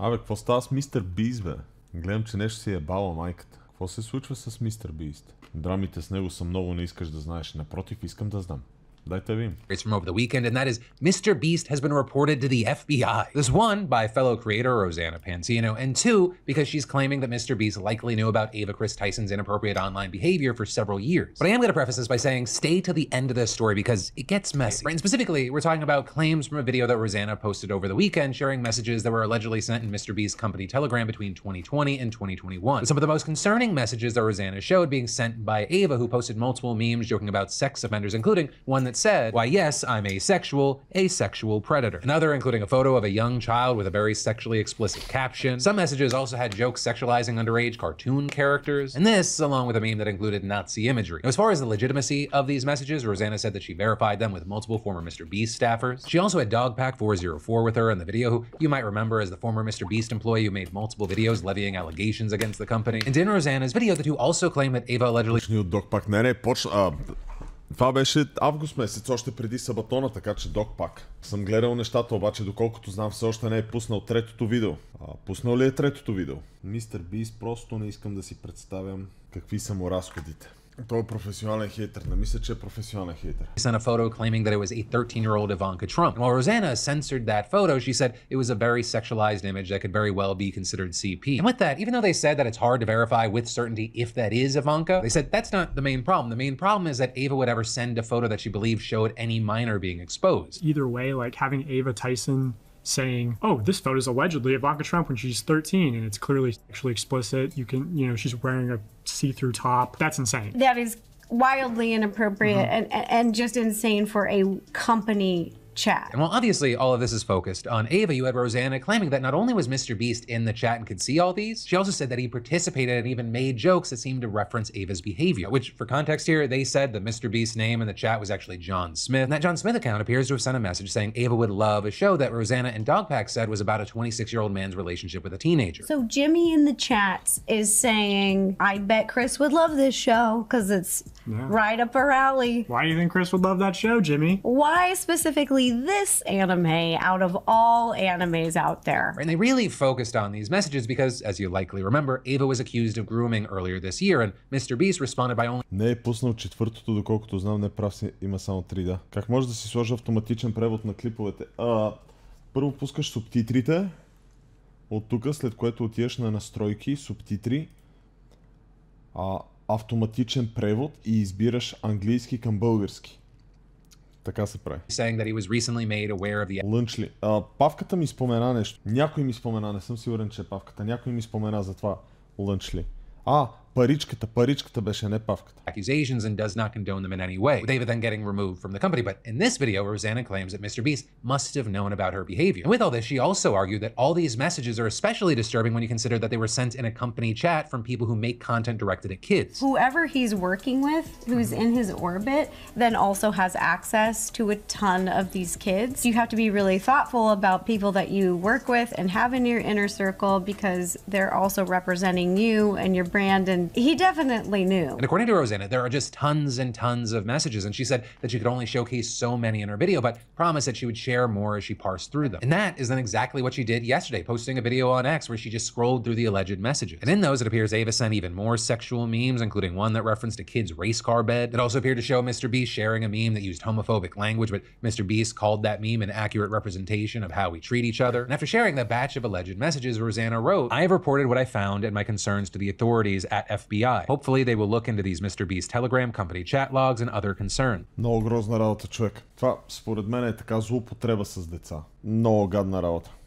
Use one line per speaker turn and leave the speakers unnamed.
Абе, какво става с MrBeast, бе? Гледам, че нещо си е бала майката. Какво се случва с MrBeast? Драмите с него са много, не искаш да знаеш. Напротив, искам да знам. Дайте ви.
It's from over the weekend, and that is MrBeast has been reported to the FBI. This one, by fellow creator Rosanna Pansino, and two, because she's claiming that MrBeast likely knew about Ava Chris Tyson's inappropriate online behavior for several years. But I am going to preface this by saying stay to the end of this story because it gets messy. And specifically, we're talking about claims from a video that Rosanna posted over the weekend sharing messages that were allegedly sent in MrBeast's company Telegram between 2020 and 2021. Some of the most concerning messages that Rosanna showed being sent by Ava, who posted multiple memes joking about sex offenders, including one that said, "Why yes, I'm asexual predator." Another including a photo of a young child with a very sexually explicit caption. Some messages also had jokes sexualizing underage cartoon characters. And this, along with a meme that included Nazi imagery. Now, as far as the legitimacy of these messages, Rosanna said that she verified them with multiple former MrBeast staffers. She also had Dogpack404 with her in the video, who you might remember as the former MrBeast employee who made multiple videos levying allegations against the company. And in Rosanna's video, the two also claim that Ava allegedly...
Това беше август месец, още преди Сабатона, така че Догпак. Съм гледал нещата, обаче доколкото знам все още не е пуснал третото видео. Пуснал ли е третото видео? MrBeast, просто не искам да си представям какви са му разходите. Той е професионален хейтър. Не мисля, че е професионален хейтър.
Sent a photo claiming that it was a 13-year-old Ivanka Trump. And while Rosanna censored that photo, she said it was a very sexualized image that could very well be considered CP. And with that, even though they said that it's hard to verify with certainty if that is Ivanka, they said that's not the main problem. The main problem is that Ava would ever send a photo that she believes showed any minor being exposed.
Either way, like having Ava Tyson saying, "Oh, this photo is allegedly Ivanka Trump when she's 13 and it's clearly sexually explicit. You can, she's wearing a see-through top." That's insane.
That is wildly inappropriate and just insane for a company chat.
And while obviously all of this is focused on Ava, you had Rosanna claiming that not only was MrBeast in the chat and could see all these, she also said that he participated and even made jokes that seemed to reference Ava's behavior, which for context here, they said the MrBeast name in the chat was actually John Smith. And that John Smith account appears to have sent a message saying Ava would love a show that Rosanna and Dogpack said was about a 26-year-old man's relationship with a teenager.
So Jimmy in the chats is saying, "I bet Chris would love this show because it's right up her alley."
Why do you think Chris would love that show, Jimmy?
Why specifically this anime out of all animes out there?
And they really focused on these messages because, as you likely remember, Ava was accused of grooming earlier this year, and MrBeast responded by only...
Не е пуснал четвъртото, доколкото знам, не прав си, има само 3, да. Как може да си сложи автоматичен превод на клиповете? Първо пускаш субтитрите, от тук, след което отиваш на настройки, субтитри, автоматичен превод и избираш английски към български. Така се прави. Лънчли. Павката ми спомена нещо. Някой ми спомена, не съм сигурен, че е Павката. Някой ми спомена за това лънчли. Паричката беше, не Павката.
Accusations and does not condone them in any way, with Ava then getting removed from the company. But in this video, Rosanna claims that MrBeast must have known about her behavior. And with all this, she also argued that all these messages are especially disturbing when you consider that they were sent in a company chat from people who make content directed at kids.
Whoever he's working with, who's in his orbit, then also has access to a ton of these kids. You have to be really thoughtful about people that you work with and have in your inner circle because they're also representing you and your brand, and he definitely knew.
And according to Rosanna, there are just tons and tons of messages, and she said that she could only showcase so many in her video, but promised that she would share more as she parsed through them. And that is then exactly what she did yesterday, posting a video on X where she just scrolled through the alleged messages. And in those, it appears Ava sent even more sexual memes, including one that referenced a kid's race car bed. It also appeared to show MrBeast sharing a meme that used homophobic language, but MrBeast called that meme an accurate representation of how we treat each other. And after sharing that batch of alleged messages, Rosanna wrote, "I have reported what I found and my concerns to the authorities at FBI. Hopefully they will look into these MrBeast Telegram company chat logs and other concern."
Много грозна работа, човек. Това според мен е така злоупотреба с деца. Много гадна работа.